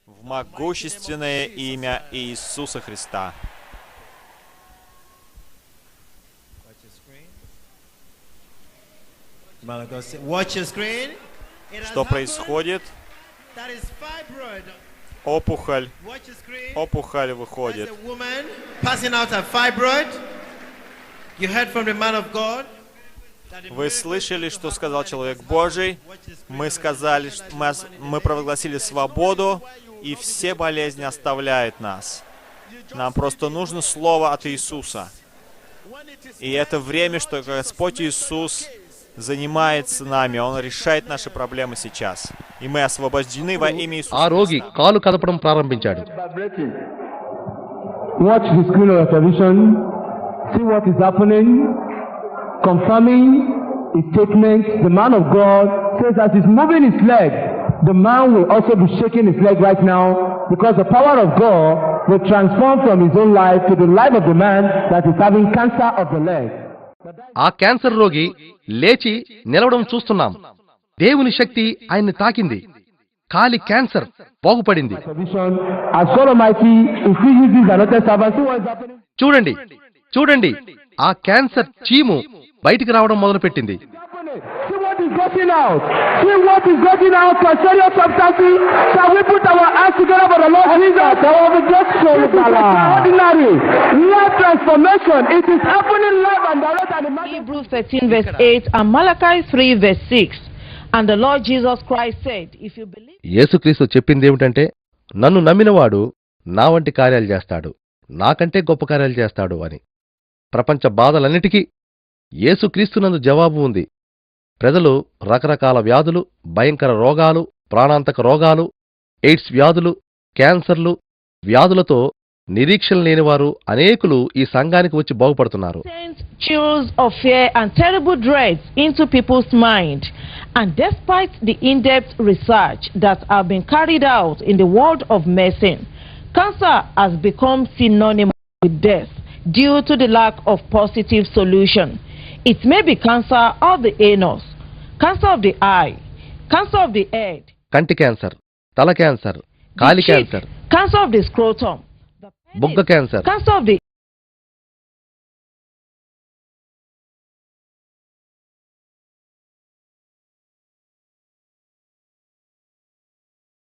в могущественное имя Иисуса Христа. Что происходит? Опухоль выходит. Вы слышали, что сказал человек Божий? Мы сказали, мы провозгласили свободу, и все болезни оставляют нас. Нам просто нужно слово от Иисуса. И это время, что Господь Иисус занимается нами, Он решает наши проблемы сейчас. И мы освобождены во имя Иисуса. ఆ రోగి కాలు కదపడం ప్రారంభించాడు. Watch the screen of your television. See what is happening. Confirming his statement. The man of God says as he's moving his leg, the man will also be shaking his leg right now because the power of God will transform from his own life to the life of the man that is having cancer of the leg. ఆ cancer రోగి లేచి నిలవడం చూస్తున్నాం. దేవుని శక్తి ఆయన్ని తాకింది. కాలి cancer బాగుపడింది. చూడండి చూడండి, ఆ క్యాన్సర్ చీము బయటికి రావడం మొదలుపెట్టింది. Hebrews 13 verse 8 and Malachi 3 verse 6. And the Lord Jesus Christ said, if you believe... యేసుక్రీస్తు చెప్పింది ఏమిటంటే, నన్ను నమ్మినవాడు నా వంటి కార్యాలు చేస్తాడు, నాకంటే గొప్ప కార్యాలు చేస్తాడు అని. ప్రపంచ బాధలన్నిటికీ యేసుక్రీస్తునందు జవాబు ఉంది. ప్రజలు రకరకాల వ్యాధులు, భయంకర రోగాలు, ప్రాణాంతక రోగాలు, ఎయిడ్స్ వ్యాధులు, క్యాన్సర్లు, వ్యాధులతో నిరీక్షణ లేనివారు అనేకులు ఈ సంఘానికి వచ్చి బాగుపడుతున్నారు. Chills of fear and terrible dreads into people's mind. And despite the in-depth research that have been carried out in the world of medicine, cancer has become synonymous with death due to the lack of positive solution. It may be cancer of the anus, cancer of the eye, cancer of the head, కంటి cancer, తల cancer, Kali cancer, cancer of the scrotum, బుగ్గ cancer, cancer of the